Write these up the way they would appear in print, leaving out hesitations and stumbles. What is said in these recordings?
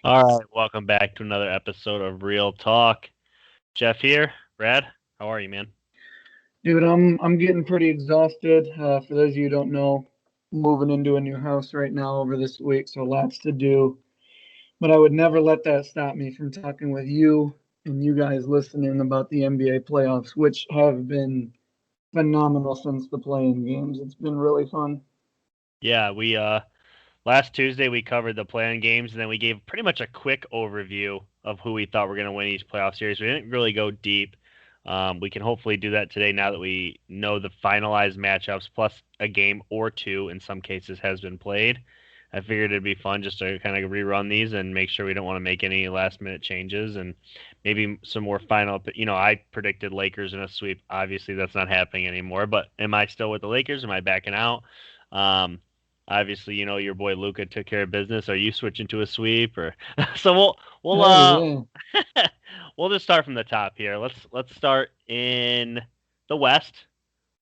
All right, welcome back to another episode of Real Talk. Jeff here. Brad, how are you, man? Dude, I'm getting pretty exhausted. For those of you who don't know, moving into a new house right now over this week, so lots to do. But I would never let that stop me from talking with you and you guys listening about the NBA playoffs, which have been phenomenal since the playing games. It's been really fun. Yeah, we last Tuesday we covered the play-in games, and then we gave pretty much a quick overview of who we thought were going to win each playoff series. We didn't really go deep. We can hopefully do that today now that we know the finalized matchups, plus a game or two in some cases has been played. I figured it'd be fun just to kind of rerun these and make sure we don't want to make any last minute changes and maybe some more final. I predicted Lakers in a sweep. Obviously, that's not happening anymore. But am I still with the Lakers? Am I backing out? Um, Obviously, your boy Luca took care of business. Are you switching to a sweep or so we'll Hey, yeah. we'll just start from the top here. Let's start in the West.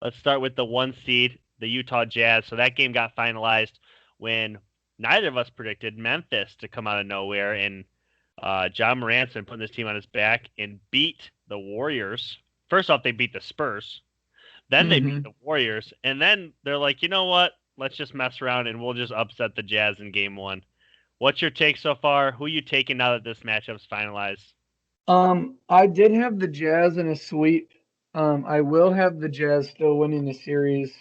Let's start with the one seed, the Utah Jazz. So that game got finalized when neither of us predicted Memphis to come out of nowhere and John Morant's putting this team on his back and beat the Warriors. First off, they beat the Spurs. Then they beat Mm-hmm. the Warriors, and then they're like, you know what? Let's just mess around and we'll just upset the Jazz in game one. What's your take so far? Who you taking now that this matchup's finalized? I did have the Jazz in a sweep. I will have the Jazz still winning the series.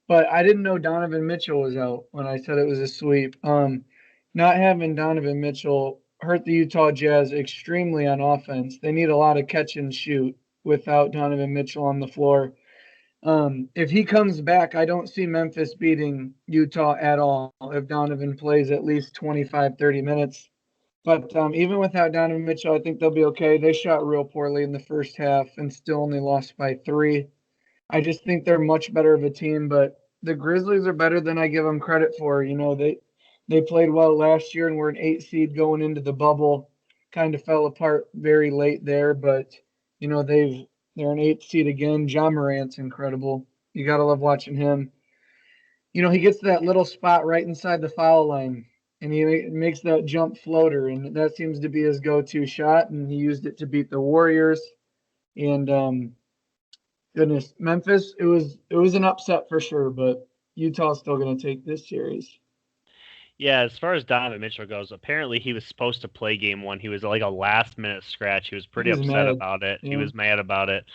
But I didn't know Donovan Mitchell was out when I said it was a sweep. Not having Donovan Mitchell hurt the Utah Jazz extremely on offense. They need a lot of catch and shoot without Donovan Mitchell on the floor. If he comes back, I don't see Memphis beating Utah at all if Donovan plays at least 25, 30 minutes. But even without Donovan Mitchell, I think they'll be okay. They shot real poorly in the first half and still only lost by three. I just think they're much better of a team, but the Grizzlies are better than I give them credit for. They played well last year and were an 8 seed going into the bubble. Kind of fell apart very late there, but they're an 8 seed again. John Morant's incredible. You gotta love watching him. He gets that little spot right inside the foul line, and he makes that jump floater, and that seems to be his go-to shot. And he used it to beat the Warriors. And goodness, Memphis, it was an upset for sure, but Utah's still going to take this series. Yeah, as far as Donovan Mitchell goes, apparently he was supposed to play game one. He was like a last minute scratch. He was pretty He's upset mad. about it. He Yeah. was mad about it.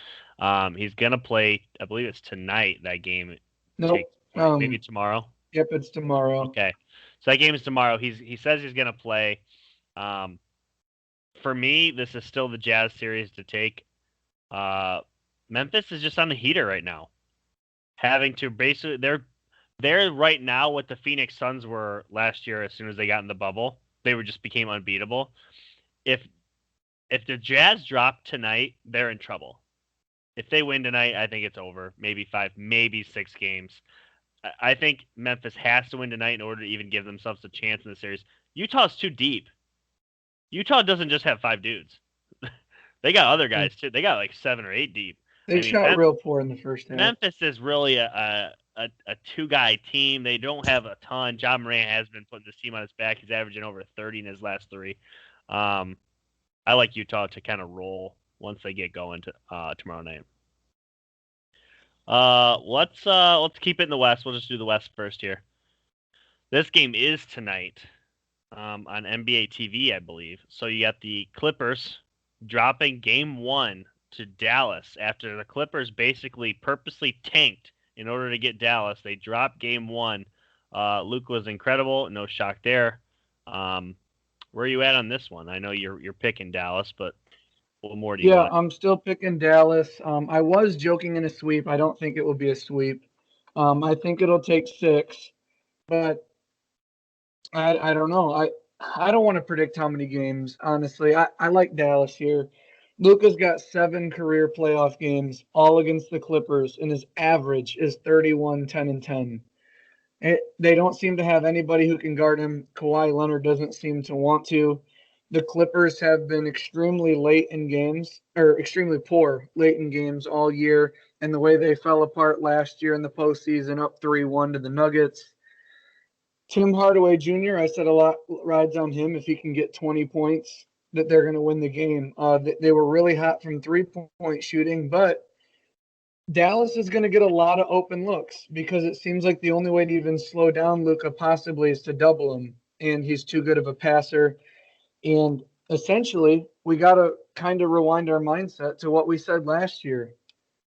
He's gonna play. I believe it's tonight. That game takes Nope. place. Maybe tomorrow. Yep, it's tomorrow. Okay, so that game is tomorrow. He says he's gonna play. Um, for me, this is still the Jazz series to take. Uh, Memphis is just on the heater right now, having to basically they're right now what the Phoenix Suns were last year. As soon as they got in the bubble, they were just became unbeatable. If if the Jazz drop tonight, they're in trouble. If they win tonight, I think it's over. Maybe five, maybe six games. I think Memphis has to win tonight in order to even give themselves a chance in the series. Utah's too deep. Utah doesn't just have five dudes. They got other Yeah. guys too. They got like seven or eight deep. They I mean, shot real poor in the first half. Memphis is really a two guy team. They don't have a ton. John Morant has been putting this team on his back. He's averaging over 30 in his last three. Um, I like Utah to kind of roll once they get going to tomorrow night. Let's keep it in the West. We'll just do the West first here. This game is tonight on NBA TV, I believe. So you got the Clippers dropping game one to Dallas after the Clippers basically purposely tanked in order to get Dallas. They dropped game one. Luke was incredible. No shock there. Where are you at on this one? I know you're picking Dallas, but what more do you Yeah, want? I'm still picking Dallas. I was joking in a sweep. I don't think it will be a sweep. I think it'll take six, but I don't know. I don't want to predict how many games, honestly. I like Dallas here. Luka's got 7 career playoff games, all against the Clippers, and his average is 31, 10, and 10. They don't seem to have anybody who can guard him. Kawhi Leonard doesn't seem to want to. The Clippers have been extremely late in games, or extremely poor late in games all year, and the way they fell apart last year in the postseason, up 3-1 to the Nuggets. Tim Hardaway Jr., I said a lot rides on him if he can get 20 points that they're going to win the game. They were really hot from 3-point shooting, but Dallas is going to get a lot of open looks because it seems like the only way to even slow down Luka possibly is to double him, and he's too good of a passer. And essentially, we got to kind of rewind our mindset to what we said last year.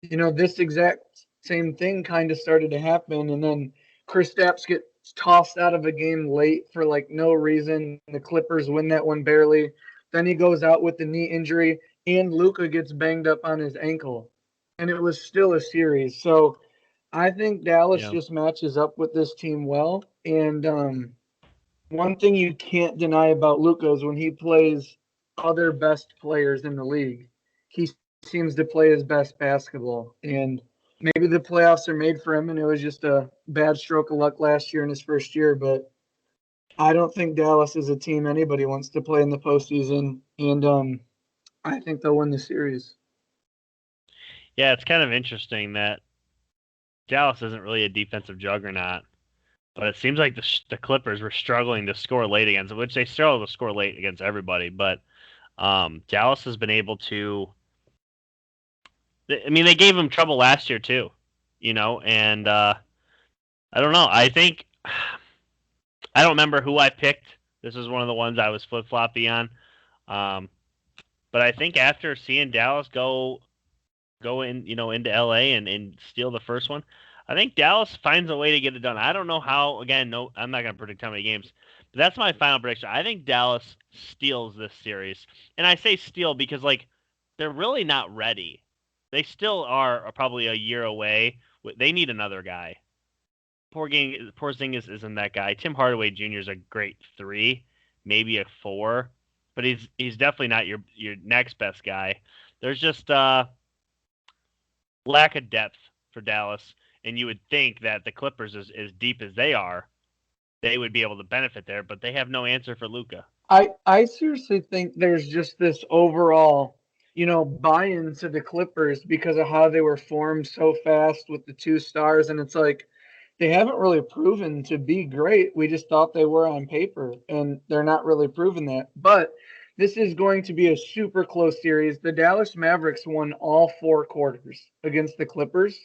This exact same thing kind of started to happen, and then Kristaps gets tossed out of a game late for like no reason. The Clippers win that one barely. Then he goes out with the knee injury, and Luka gets banged up on his ankle, and it was still a series. So I think Dallas Yeah. just matches up with this team well, and one thing you can't deny about Luka is when he plays other best players in the league, he seems to play his best basketball. And maybe the playoffs are made for him, and it was just a bad stroke of luck last year in his first year. But I don't think Dallas is a team anybody wants to play in the postseason, and I think they'll win the series. Yeah, it's kind of interesting that Dallas isn't really a defensive juggernaut, but it seems like the Clippers were struggling to score late against, which they struggle to score late against everybody. But Dallas has been able to. I mean, they gave them trouble last year too, and I don't know. I think I don't remember who I picked. This is one of the ones I was flip floppy on. Um, but I think after seeing Dallas go in, into LA and steal the first one, I think Dallas finds a way to get it done. I don't know how. Again, no, I'm not going to predict how many games, but that's my final prediction. I think Dallas steals this series, and I say steal because like they're really not ready. They still are probably a year away. They need another guy. Porzingis isn't that guy. Tim Hardaway Jr. is a great 3, maybe a 4, but he's definitely not your next best guy. There's just lack of depth for Dallas, and you would think that the Clippers, as deep as they are, they would be able to benefit there, but they have no answer for Luka. I seriously think there's just this overall, buy-in to the Clippers because of how they were formed so fast with the two stars, and it's like they haven't really proven to be great. We just thought they were on paper, and they're not really proving that. But this is going to be a super close series. The Dallas Mavericks won all 4 quarters against the Clippers,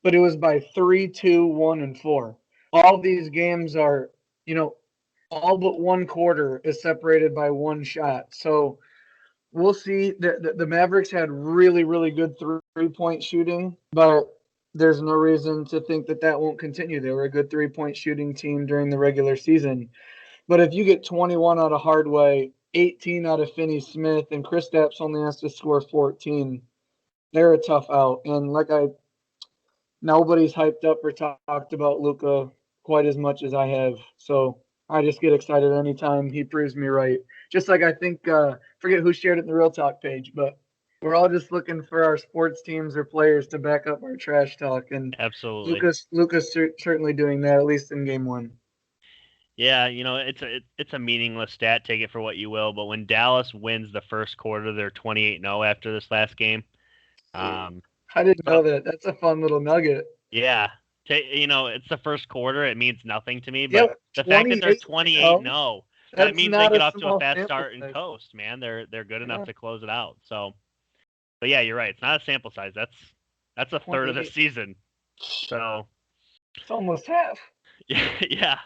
but it was by 3, 2, 1, and 4. All these games are, you know, all but 1 quarter is separated by one shot. So we'll see. The Mavericks had really, really good 3-point shooting, but there's no reason to think that that won't continue. They were a good 3-point shooting team during the regular season. But if you get 21 out of Hardaway, 18 out of Finney Smith, and Kristaps only has to score 14, they're a tough out. And nobody's hyped up or talked about Luka quite as much as I have. So I just get excited anytime he proves me right. Just like I think, forget who shared it in the Real Talk page, but we're all just looking for our sports teams or players to back up our trash talk, and Absolutely. Lucas certainly doing that, at least in game one. Yeah, it's a meaningless stat. Take it for what you will. But when Dallas wins the first quarter, they're 28-0 after this last game. Um, I didn't so know that. That's a fun little nugget. yeah, it's the first quarter. It means nothing to me. But Yep, the fact that 28 they're and 28 0. 0, that That's means they not get a off to a small fast sample start and size. coast. Man, they're good enough Yeah, to close it out. So, but yeah, you're right. It's not a sample size. That's a third of the 28. season. So It's almost half. yeah.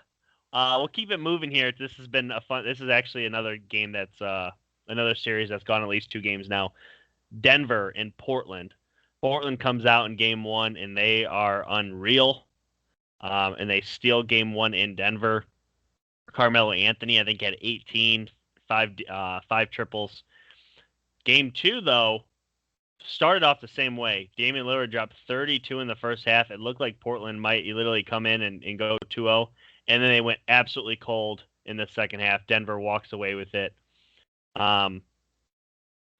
We'll keep it moving here. This has been a fun. This is actually another game that's another series that's gone at least 2 games now. Denver and Portland. Portland comes out in game 1 and they are unreal. And they steal game 1 in Denver. Carmelo Anthony, I think, had 18, five triples. Game 2 though started off the same way. Damian Lillard dropped 32 in the first half. It looked like Portland might literally come in and go 2-0. And then they went absolutely cold in the second half. Denver walks away with it. Um,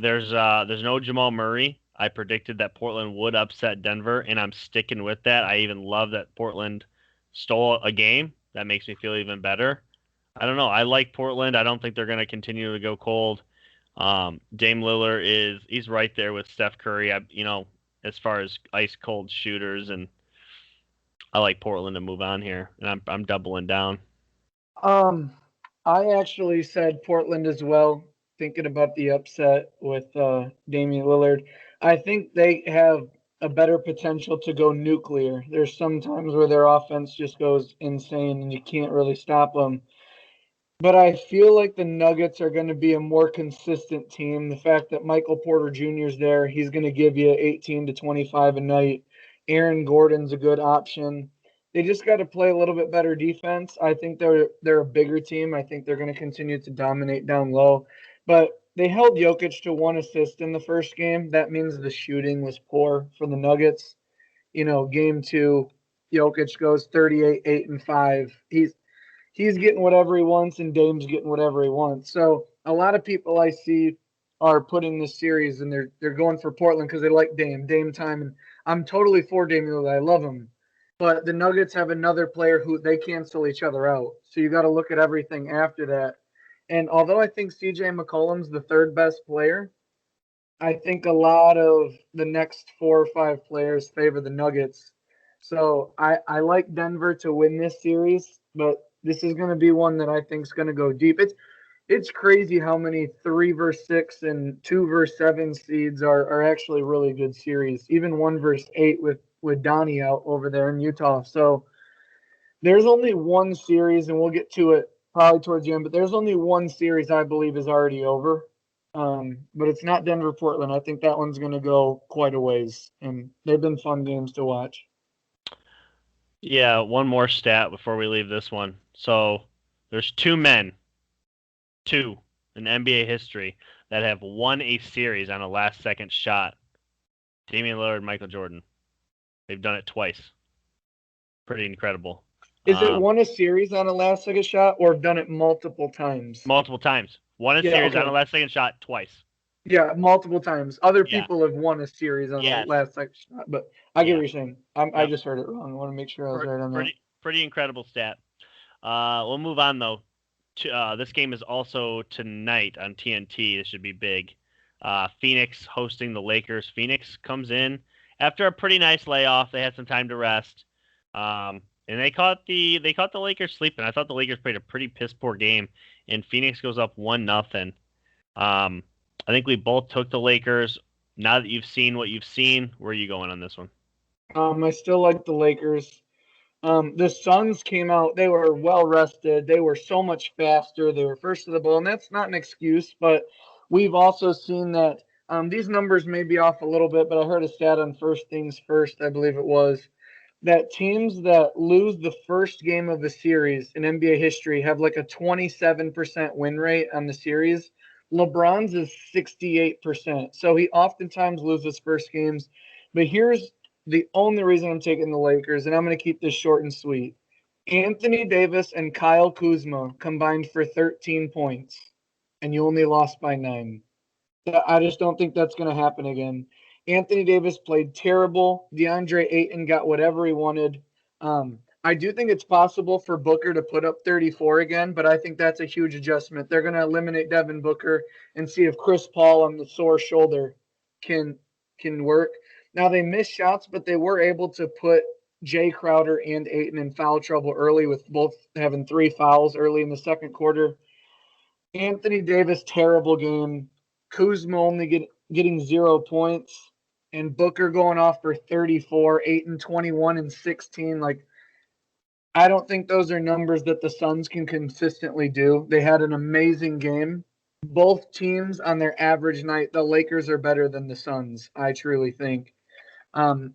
there's no Jamal Murray. I predicted that Portland would upset Denver, and I'm sticking with that. I even love that Portland stole a game. That makes me feel even better. I don't know. I like Portland. I don't think they're going to continue to go cold. Dame Lillard he's right there with Steph Curry. As far as ice cold shooters, and I like Portland to move on here, and I'm doubling down. I actually said Portland as well, thinking about the upset with Damian Lillard. I think they have a better potential to go nuclear. There's some times where their offense just goes insane and you can't really stop them. But I feel like the Nuggets are going to be a more consistent team. The fact that Michael Porter Jr. is there, he's going to give you 18 to 25 a night. Aaron Gordon's a good option. They just got to play a little bit better defense. I think they're a bigger team. I think they're going to continue to dominate down low. But they held Jokic to 1 assist in the first game. That means the shooting was poor for the Nuggets. Game 2, Jokic goes 38, 8, and 5. He's getting whatever he wants and Dame's getting whatever he wants. So a lot of people I see are putting this series and they're going for Portland because they like Dame time, and I'm totally for Dame Lillard. I love him, but the Nuggets have another player who they cancel each other out. So you got to look at everything after that. And although I think CJ McCollum's the third best player, I think a lot of the next 4 or 5 players favor the Nuggets. So I like Denver to win this series, but this is going to be one that I think is going to go deep. It's crazy how many 3 versus 6 and 2 versus 7 seeds are actually really good series. Even 1 versus 8 with Donnie out over there in Utah. So there's only one series, and we'll get to it probably towards the end. But there's only one series I believe is already over. But it's not Denver Portland. I think that one's going to go quite a ways, and they've been fun games to watch. Yeah, one more stat before we leave this one. So there's 2 men, 2 in NBA history that have won a series on a last-second shot. Damian Lillard and Michael Jordan. They've done it twice. Pretty incredible. Is it won a series on a last-second shot, or have done it multiple times? Multiple times. Won a series on a last-second shot twice. Yeah, multiple times. Other people have won a series on the last-second shot, but I get what you're saying. I just heard it wrong. I want to make sure I was right on that. Pretty incredible stat. We'll move on, though. This game is also tonight on TNT. This should be big. Phoenix hosting the Lakers. Phoenix comes in after a pretty nice layoff. They had some time to rest. And they caught the Lakers sleeping. I thought the Lakers played a pretty piss poor game, and Phoenix goes up 1-0. I think we both took the Lakers. Now that you've seen what you've seen, where are you going on this one? I still like the Lakers. The Suns came out. They were well rested. They were so much faster. They were first to the ball, and that's not an excuse. But we've also seen that these numbers may be off a little bit. But I heard a stat on First Things First, I believe it was, that teams that lose the first game of the series in NBA history have like a 27% win rate on the series. LeBron's is 68%. So he oftentimes loses first games. But here's the only reason I'm taking the Lakers, and I'm going to keep this short and sweet. Anthony Davis and Kyle Kuzma combined for 13 points, and you only lost by 9. I just don't think that's going to happen again. Anthony Davis played terrible. DeAndre Ayton got whatever he wanted. I do think it's possible for Booker to put up 34 again, but I think that's a huge adjustment. They're going to eliminate Devin Booker and see if Chris Paul on the sore shoulder can work. Now, they missed shots, but they were able to put Jay Crowder and Ayton in foul trouble early, with both having 3 fouls early in the second quarter. Anthony Davis, terrible game. Kuzma only getting 0 points. And Booker going off for 34, Ayton 21 and 16. Like, I don't think those are numbers that the Suns can consistently do. They had an amazing game. Both teams on their average night, the Lakers are better than the Suns, I truly think.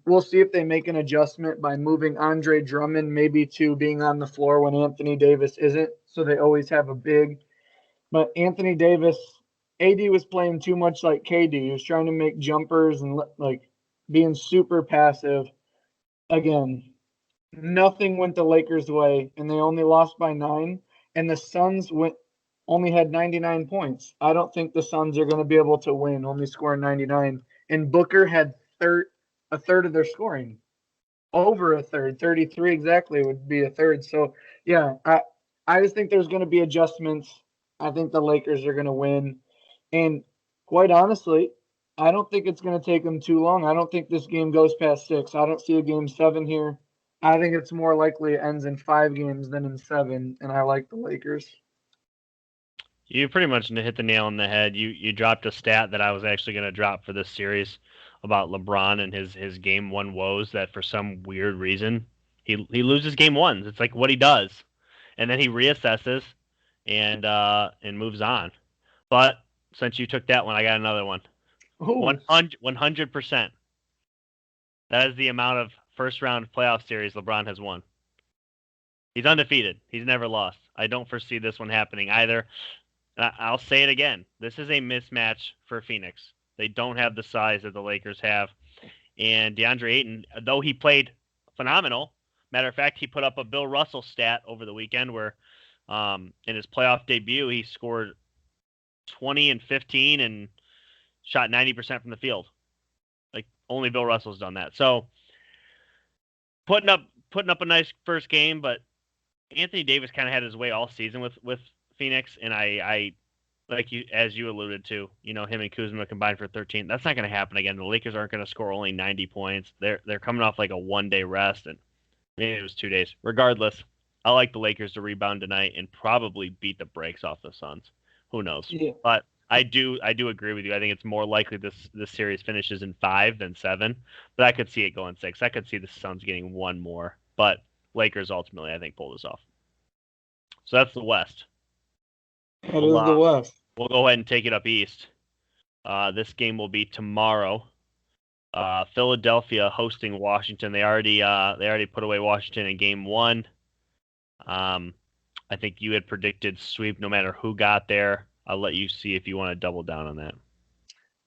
We'll see if they make an adjustment by moving Andre Drummond maybe to being on the floor when Anthony Davis isn't, so they always have a big. But Anthony Davis, AD was playing too much like KD. He was trying to make jumpers and like being super passive. Again, nothing went the Lakers' way, and they only lost by 9. And the Suns only had 99 points. I don't think the Suns are going to be able to win, only scoring 99. And Booker had a third of their scoring. Over a third, 33 exactly would be a third. So, yeah, I just think there's going to be adjustments. I think the Lakers are going to win. And quite honestly, I don't think it's going to take them too long. I don't think this game goes past 6. I don't see a game 7 here. I think it's more likely it ends in 5 games than in 7, and I like the Lakers. You pretty much hit the nail on the head. You dropped a stat that I was actually going to drop for this series about LeBron and his game one woes, that for some weird reason he loses game ones. It's like what he does, and then he reassesses and moves on. But since you took that one, I got another one. Oh, 100%. That is the amount of first round playoff series LeBron has won. He's undefeated. He's never lost. I don't foresee this one happening either. I'll say it again. This is a mismatch for Phoenix. They don't have the size that the Lakers have. And DeAndre Ayton, though he played phenomenal, matter of fact, he put up a Bill Russell stat over the weekend where in his playoff debut, he scored 20 and 15 and shot 90% from the field. Like only Bill Russell's done that. So putting up a nice first game, but Anthony Davis kind of had his way all season with Phoenix, and I like you, as you alluded to, him and Kuzma combined for 13. That's not going to happen again. The Lakers aren't going to score only 90 points. They're coming off like a 1-day rest, and maybe it was 2 days. Regardless, I like the Lakers to rebound tonight and probably beat the brakes off the Suns. Who knows? yeah. But I do agree with you. I think it's more likely this series finishes in 5 than 7, but I could see it going 6. I could see the Suns getting one more, but Lakers ultimately I think pull this off. So that's the West. That is the West. We'll go ahead and take it up east. This game will be tomorrow. Philadelphia hosting Washington. They already put away Washington in game 1. I think you had predicted sweep no matter who got there. I'll let you see if you want to double down on that.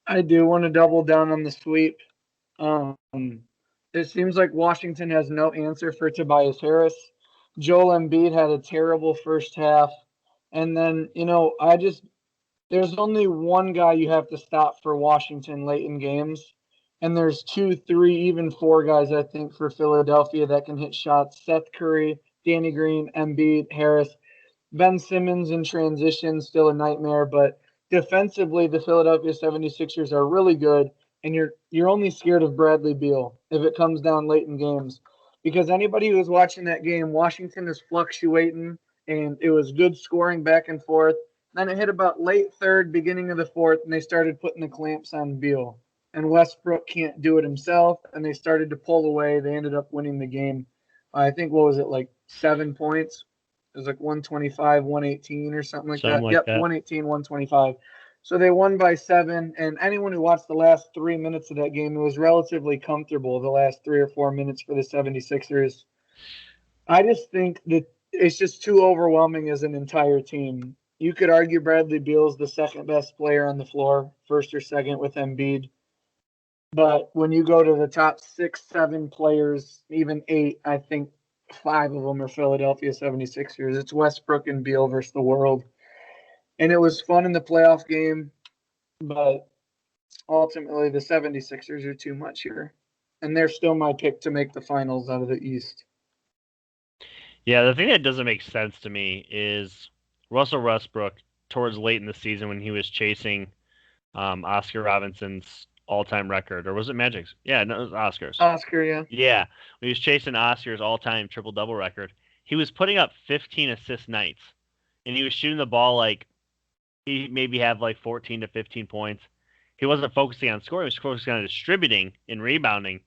I do want to double down on the sweep. It seems like Washington has no answer for Tobias Harris. Joel Embiid had a terrible first half. And then, there's only one guy you have to stop for Washington late in games. And there's 2, 3, even 4 guys, I think, for Philadelphia that can hit shots. Seth Curry, Danny Green, Embiid, Harris. Ben Simmons in transition, still a nightmare. But defensively, the Philadelphia 76ers are really good. And you're only scared of Bradley Beal if it comes down late in games. Because anybody who was watching that game, Washington is fluctuating, and it was good scoring back and forth. Then it hit about late third, beginning of the fourth, and they started putting the clamps on Beal. And Westbrook can't do it himself, and they started to pull away. They ended up winning the game. I think, what was it, like 7 points? It was like 125, 118 or something like that. Yep, 118, 125. So they won by 7, and anyone who watched the last 3 minutes of that game, it was relatively comfortable, the last 3 or 4 minutes for the 76ers. I just think that it's just too overwhelming as an entire team. You could argue Bradley Beal's the second best player on the floor, first or second with Embiid. But when you go to the top 6, 7 players, even 8, I think 5 of them are Philadelphia 76ers. It's Westbrook and Beal versus the world. And it was fun in the playoff game, but ultimately the 76ers are too much here. And they're still my pick to make the finals out of the East. Yeah, the thing that doesn't make sense to me is Russell Westbrook, towards late in the season when he was chasing Oscar Robinson's all-time record, or was it Magic's? Yeah, no, it was Oscar's. Oscar, yeah. Yeah, when he was chasing Oscar's all-time triple-double record, he was putting up 15 assist nights, and he was shooting the ball like he maybe had like 14 to 15 points. He wasn't focusing on scoring; he was focusing on distributing and rebounding,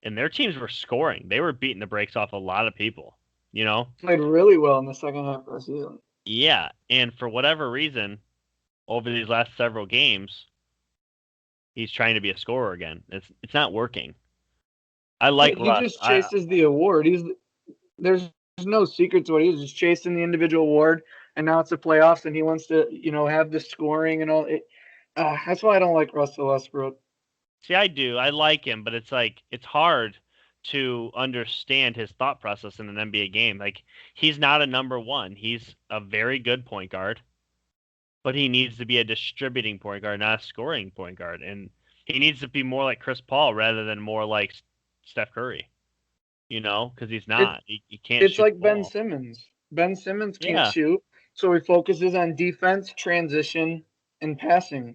and their teams were scoring. They were beating the brakes off a lot of people. Played really well in the second half of the season. Yeah, and for whatever reason, over these last several games, he's trying to be a scorer again. It's not working. I like he Russ. Just chases the award. There's no secret to it. He's just chasing the individual award, and now it's the playoffs, and he wants to have the scoring and all. That's why I don't like Russell Westbrook. See, I do. I like him, but it's hard to understand his thought process in an NBA game. Like, he's not a number one. He's a very good point guard, but he needs to be a distributing point guard, not a scoring point guard. And he needs to be more like Chris Paul rather than more like Steph Curry, because he's not. He can't. It's like Ben Simmons. Ben Simmons can't shoot, so he focuses on defense, transition, and passing.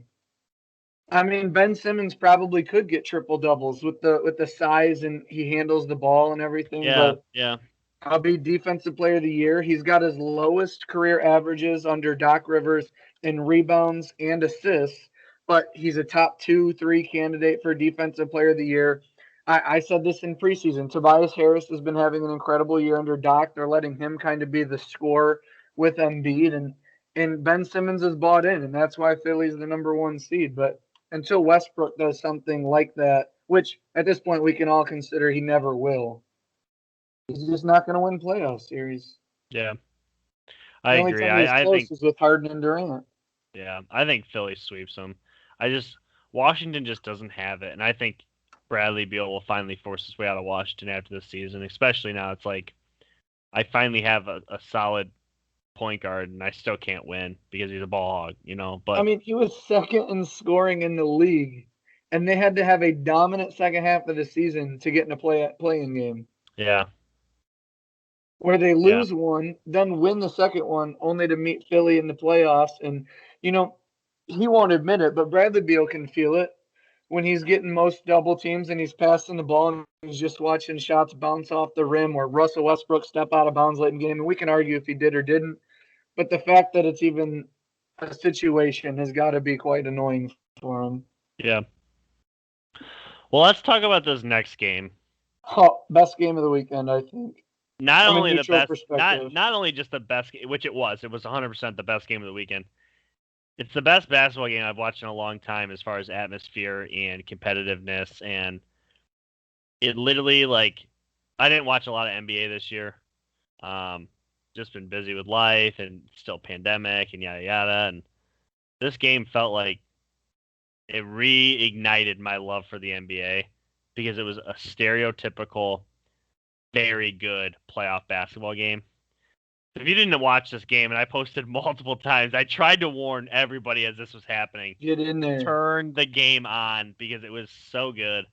I mean, Ben Simmons probably could get triple doubles with the size and he handles the ball and everything, Yeah, but yeah, I'll be defensive player of the year. He's got his lowest career averages under Doc Rivers in rebounds and assists, but he's a top 2, 3 candidate for defensive player of the year. I said this in preseason. Tobias Harris has been having an incredible year under Doc. They're letting him kind of be the scorer with Embiid, and Ben Simmons is bought in, and that's why Philly's the #1 seed. But until Westbrook does something like that, which at this point we can all consider he never will, he's just not going to win playoff series. yeah. The I only agree. time he was I close think was with Harden and Durant. yeah, I think Philly sweeps them. I just Washington just doesn't have it, and I think Bradley Beal will finally force his way out of Washington after this season. Especially now, it's like I finally have a solid point guard, and I still can't win because he's a ball hog, you know. I But mean, he was second in scoring in the league, and they had to have a dominant second half of the season to get in a playing game yeah, where they yeah, lose one, then win the second one, only to meet Philly in the playoffs. And you know, he won't admit it, but Bradley Beal can feel it when he's getting most double teams and he's passing the ball and he's just watching shots bounce off the rim or Russell Westbrook step out of bounds late in the game. And we can argue if he did or didn't, but the fact that it's even a situation has got to be quite annoying for him. yeah. Well, let's talk about this next game. Oh, best game of the weekend, I think, Not from a only the neutral best, perspective. not only just the best, which it was 100% the best game of the weekend. It's the best basketball game I've watched in a long time as far as atmosphere and competitiveness, and it literally like I didn't watch a lot of NBA this year. Um, just been busy with life and still pandemic and yada yada. And this game felt like it reignited my love for the NBA because it was a stereotypical, very good playoff basketball game. If you didn't watch this game, and I posted multiple times, I tried to warn everybody as this was happening. Get in there. Turn the game on because it was so good.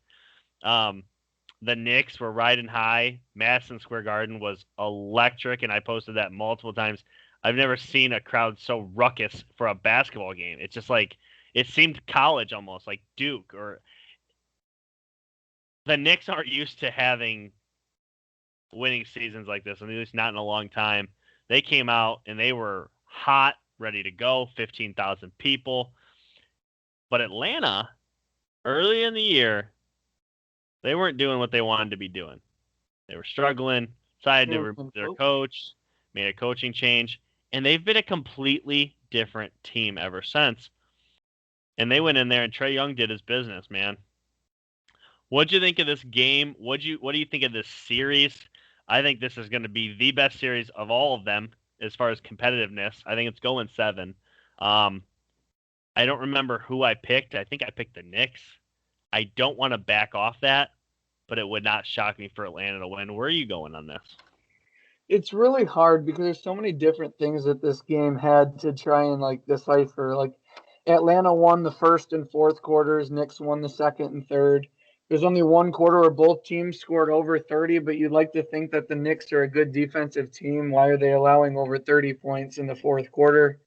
The Knicks were riding high. Madison Square Garden was electric, and I posted that multiple times. I've never seen a crowd so ruckus for a basketball game. It's just like it seemed college almost, like Duke or the Knicks aren't used to having winning seasons like this, at least not in a long time. They came out and they were hot, ready to go, 15,000 people. But Atlanta, early in the year, they weren't doing what they wanted to be doing. They were struggling, decided to remove their coach, made a coaching change, and they've been a completely different team ever since. And they went in there and Trae Young did his business, man. What'd you think of this game? What do you think of this series? I think this is going to be the best series of all of them as far as competitiveness. I think it's going 7. I don't remember who I picked. I think I picked the Knicks. I don't want to back off that, but it would not shock me for Atlanta to win. Where are you going on this? It's really hard because there's so many different things that this game had to try and like decipher. Like Atlanta won the first and fourth quarters, Knicks won the second and third. There's only one quarter where both teams scored over 30, but you'd like to think that the Knicks are a good defensive team. Why are they allowing over 30 points in the fourth quarter?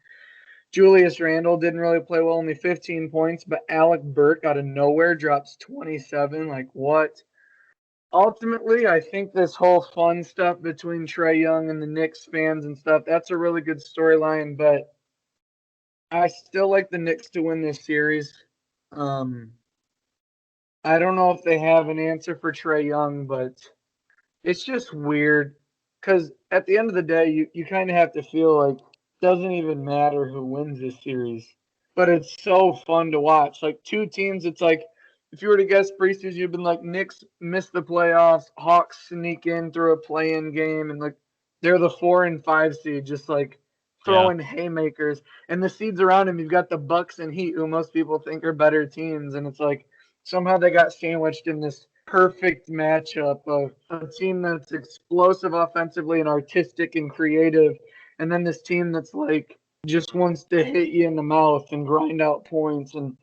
Julius Randle didn't really play well, only 15 points, but Alec Burke out of nowhere drops 27. Like, what? Ultimately, I think this whole fun stuff between Trae Young and the Knicks fans and stuff, that's a really good storyline, but I still like the Knicks to win this series. Um, I don't know if they have an answer for Trae Young, but it's just weird because at the end of the day, you kind of have to feel like it doesn't even matter who wins this series. But it's so fun to watch. Like two teams, it's like if you were to guess preseason, you've been like Knicks miss the playoffs, Hawks sneak in through a play-in game, and like they're the 4 and 5 seed, just like Yeah. throwing haymakers. And the seeds around them, you've got the Bucks and Heat, who most people think are better teams, and it's like somehow they got sandwiched in this perfect matchup of a team that's explosive offensively and artistic and creative, and then this team that's like just wants to hit you in the mouth and grind out points. And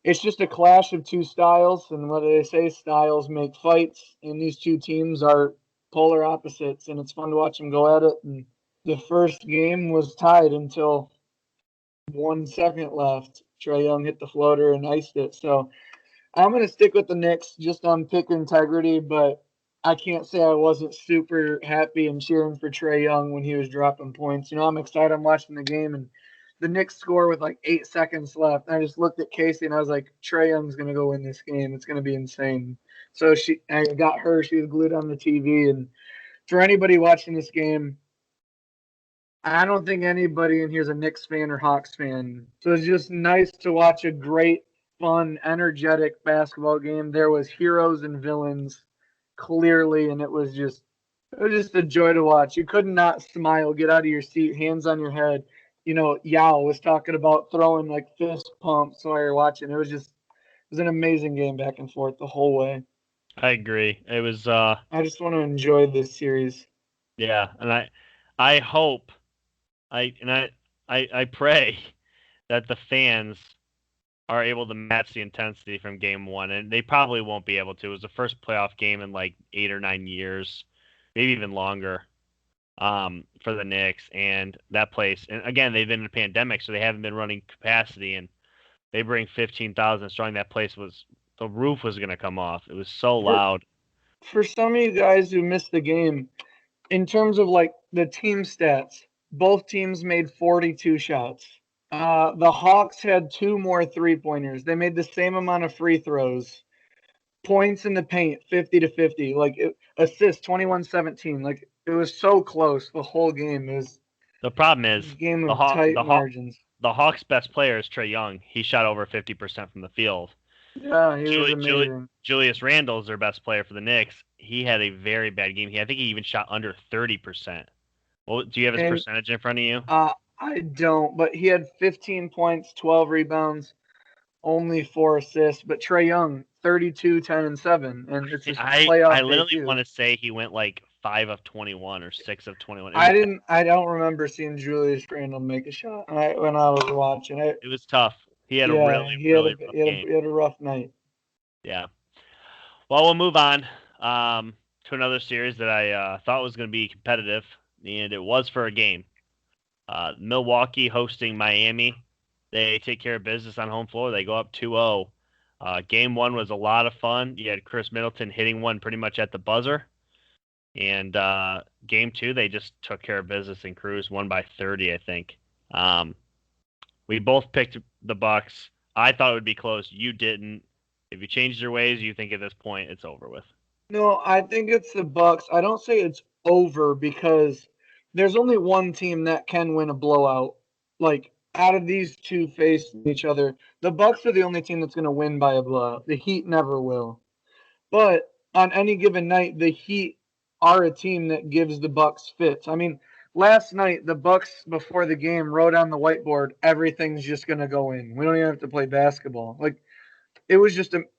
it's just a clash of two styles. And what they say, styles make fights. And these two teams are polar opposites, and it's fun to watch them go at it. And the first game was tied until 1 second left. Trae Young hit the floater and iced it. So I'm going to stick with the Knicks just on pick integrity, but I can't say I wasn't super happy and cheering for Trae Young when he was dropping points. I'm excited. I'm watching the game, and the Knicks score with like 8 seconds left. I just looked at Casey and I was like, Trae Young's going to go win this game. It's going to be insane. So I got her. She was glued on the TV. And for anybody watching this game, I don't think anybody in here is a Knicks fan or Hawks fan. So it's just nice to watch a great, fun, energetic basketball game. There was heroes and villains clearly, and it was just a joy to watch. You could not smile, get out of your seat, hands on your head. Yao was talking about throwing like fist pumps while you're watching. It was an amazing game back and forth the whole way. I agree. It was I just want to enjoy this series. yeah, and I hope I pray that the fans are able to match the intensity from game one, and they probably won't be able to. It was the first playoff game in like 8 or 9 years, maybe even longer, for the Knicks. And that place, and again, they've been in a pandemic, so they haven't been running capacity, and they bring 15,000 strong. That place the roof was going to come off. It was so For, loud. for some of you guys who missed the game, in terms of like the team stats, both teams made 42 shots. The Hawks had two more 3-pointers. They made the same amount of free throws. Points in the paint, 50-50. Assists, 21-17. Like, it was so close the whole game. It was The problem a is game the of Hawk tight the Hawk margins. the Hawks' best player is Trae Young. He shot over 50% from the field. Yeah, he was amazing. Julius Randle is their best player for the Knicks. He had a very bad game. I think he even shot under 30%. Well, do you have his And percentage in front of you? I don't, but he had 15 points, 12 rebounds, only 4 assists. But Trae Young, 32, 10, and 7. And it's a I playoff day, literally too. want to say he went like 5 of 21 or 6 of 21. I don't remember seeing Julius Randle make a shot when I was watching it. It was tough. He had a Yeah, really he had a really rough he had a, game. he had a rough night. Yeah. Well, we'll move on to another series that I thought was going to be competitive, and it was for a game. Milwaukee hosting Miami. They take care of business on home floor. They go up 2-0. Game one was a lot of fun. You had Chris Middleton hitting one pretty much at the buzzer. And game two, they just took care of business and cruised, won by 30, I think. We both picked the Bucks. I thought it would be close. You didn't. If you changed your ways, you think at this point it's over with. No, I think it's the Bucks. I don't say it's over because there's only one team that can win a blowout. Like out of these two facing each other, the Bucks are the only team that's going to win by a blowout. The Heat never will. But on any given night, the Heat are a team that gives the Bucks fits. I mean, last night the Bucks before the game wrote on the whiteboard, everything's just going to go in. We don't even have to play basketball. Like it was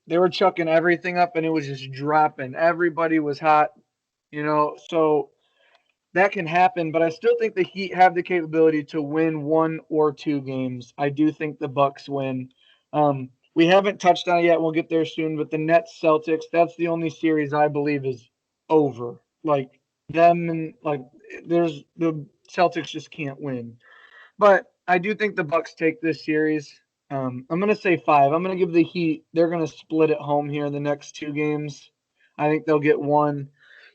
they were chucking everything up and it was just dropping. Everybody was hot. So that can happen, but I still think the Heat have the capability to win one or two games. I do think the Bucks win. We haven't touched on it yet. We'll get there soon, but the Nets Celtics, that's the only series I believe is over. Like them and like there's the Celtics just can't win. But I do think the Bucks take this series. I'm gonna say 5. I'm gonna give the Heat. They're gonna split at home here in the next 2 games. I think they'll get one.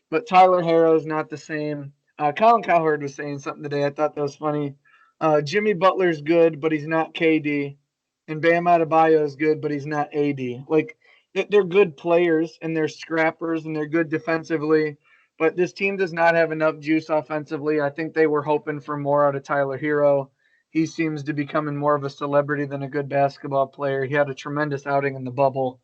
But Tyler Harrow's not the same. Colin Cowherd was saying something today. I thought that was funny. Jimmy Butler's good, but he's not KD. And Bam Adebayo is good, but he's not AD. Like they're good players and they're scrappers and they're good defensively. But this team does not have enough juice offensively. I think they were hoping for more out of Tyler Hero. He seems to be becoming more of a celebrity than a good basketball player. He had a tremendous outing in the bubble.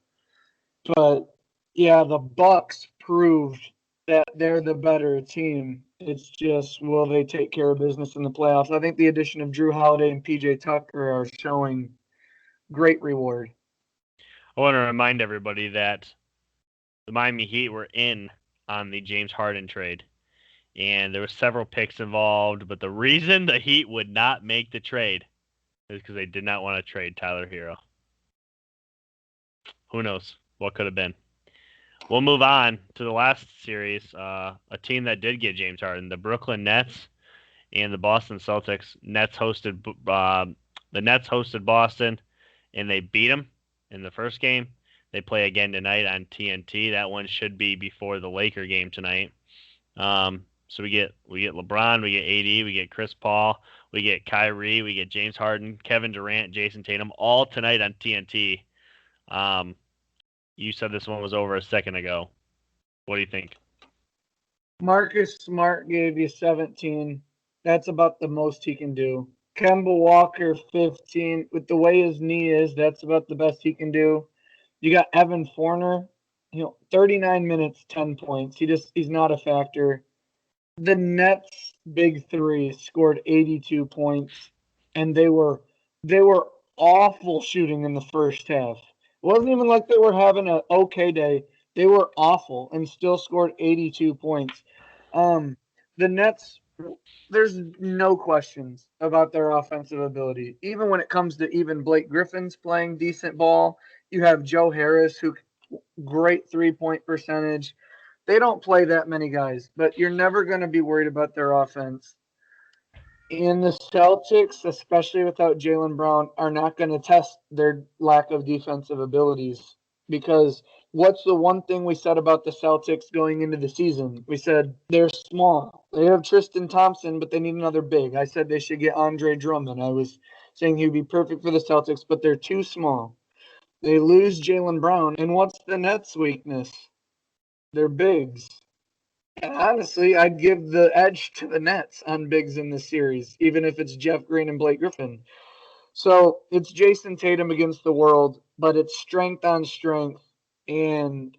But yeah, the Bucks proved that they're the better team. It's just will they take care of business in the playoffs? I think the addition of Drew Holiday and PJ Tucker are showing great reward. I want to remind everybody that the Miami Heat were in on the James Harden trade, and there were several picks involved. But the reason the Heat would not make the trade is because they did not want to trade Tyler Hero. Who knows what could have been? We'll move on to the last series. A team that did get James Harden, the Brooklyn Nets and the Boston Celtics. The Nets hosted Boston. and they beat them in the first game. They play again tonight on TNT. That one should be before the Laker game tonight. So we get LeBron, we get AD, we get Chris Paul, we get Kyrie, we get James Harden, Kevin Durant, Jason Tatum, all tonight on TNT. You said this one was over a second ago. What do you think? Marcus Smart gave you 17. That's about the most he can do. Kemba Walker 15. With the way his knee is, that's about the best he can do. You got Evan Fournier, 39 minutes, 10 points. He's not a factor. The Nets big three scored 82 points, and they were awful shooting in the first half. It wasn't even like they were having an okay day. They were awful and still scored 82 points. The Nets, there's no questions about their offensive ability. Even when it comes to even Blake Griffin's playing decent ball, you have Joe Harris, who great 3-point percentage. They don't play that many guys, but you're never going to be worried about their offense. And the Celtics, especially without Jaylen Brown, are not going to test their lack of defensive abilities, because what's the one thing we said about the Celtics going into the season? We said they're small. They have Tristan Thompson, but they need another big. I said they should get Andre Drummond. I was saying he would be perfect for the Celtics, but they're too small. They lose Jaylen Brown, and what's the Nets' weakness? They're bigs. And honestly, I'd give the edge to the Nets on bigs in this series, even if it's Jeff Green and Blake Griffin. So it's Jason Tatum against the world, but it's strength on strength. And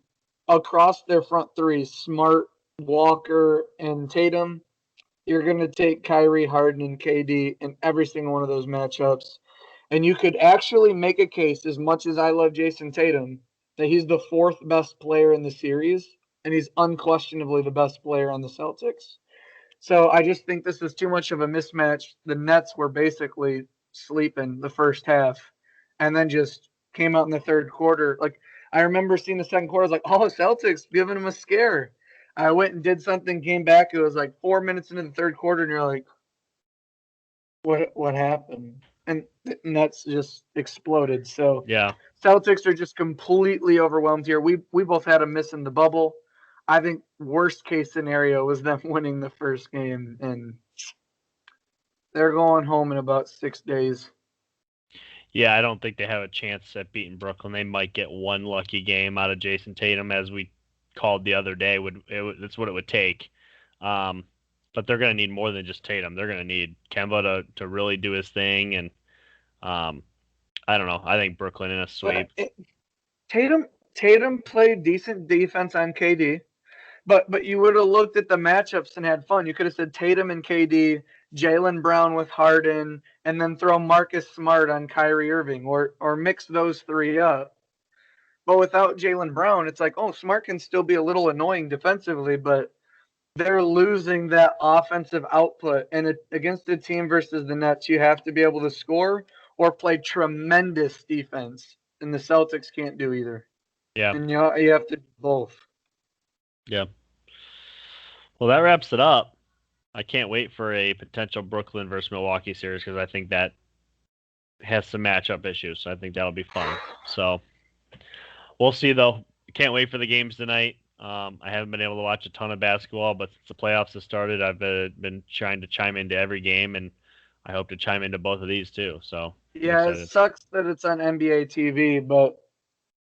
across their front three, Smart, Walker, and Tatum, you're going to take Kyrie, Harden, and KD in every single one of those matchups. And you could actually make a case, as much as I love Jason Tatum, that he's the fourth best player in the series, and he's unquestionably the best player on the Celtics. So I just think this is too much of a mismatch. The Nets were basically sleeping the first half and then just came out in the third quarter. Like, I remember seeing the second quarter, I was like, oh, Celtics giving them a scare. I went and did something, came back. It was like 4 minutes into the third quarter, and you're like, what happened? And the Nets just exploded. So Yeah. Celtics are just completely overwhelmed here. We both had a miss in the bubble. I think worst case scenario was them winning the first game, and they're going home in about 6 days. Yeah, I don't think they have a chance at beating Brooklyn. They might get one lucky game out of Jason Tatum, as we called the other day. That's what it would take. But they're going to need more than just Tatum. They're going to need Kemba to really do his thing, and I don't know. I think Brooklyn in a sweep. Tatum played decent defense on KD, but you would have looked at the matchups and had fun. You could have said Tatum and KD, Jaylen Brown with Harden, and then throw Marcus Smart on Kyrie Irving, or mix those three up. But without Jaylen Brown, it's like, oh, Smart can still be a little annoying defensively, but they're losing that offensive output. And against a team versus the Nets, you have to be able to score or play tremendous defense. And the Celtics can't do either. Yeah. And you have to do both. Yeah. Well, that wraps it up. I can't wait for a potential Brooklyn versus Milwaukee series, because I think that has some matchup issues. So I think that'll be fun. So we'll see, though. Can't wait for the games tonight. I haven't been able to watch a ton of basketball, but since the playoffs have started, I've been trying to chime into every game, and I hope to chime into both of these too. So Yeah, it sucks that it's on NBA TV, but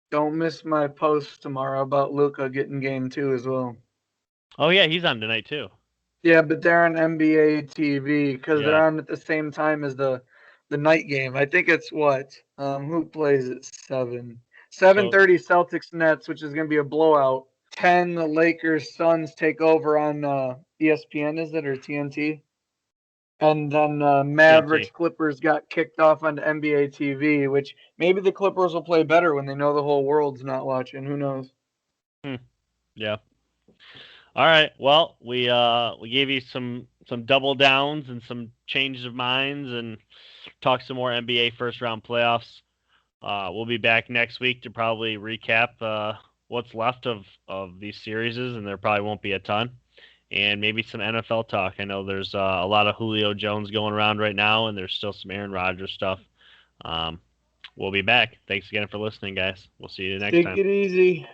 don't miss my post tomorrow about Luka getting game 2 as well. Oh yeah, he's on tonight too. Yeah, but they're on NBA TV because they're on at the same time as the night game. I think it's what? Who plays at 7? 7:30 Celtics Nets, which is going to be a blowout. 10 the Lakers Suns take over on ESPN, is it, or TNT? And then Mavericks TNT. Clippers got kicked off on NBA TV, which maybe the Clippers will play better when they know the whole world's not watching. Who knows? Yeah. All right. Well, we gave you some double downs and some changes of minds, and talk some more NBA first round playoffs. We'll be back next week to probably recap what's left of these series, and there probably won't be a ton, and maybe some NFL talk. I know there's a lot of Julio Jones going around right now, and there's still some Aaron Rodgers stuff. we'll be back. Thanks again for listening, guys. We'll see you next Take time. it easy.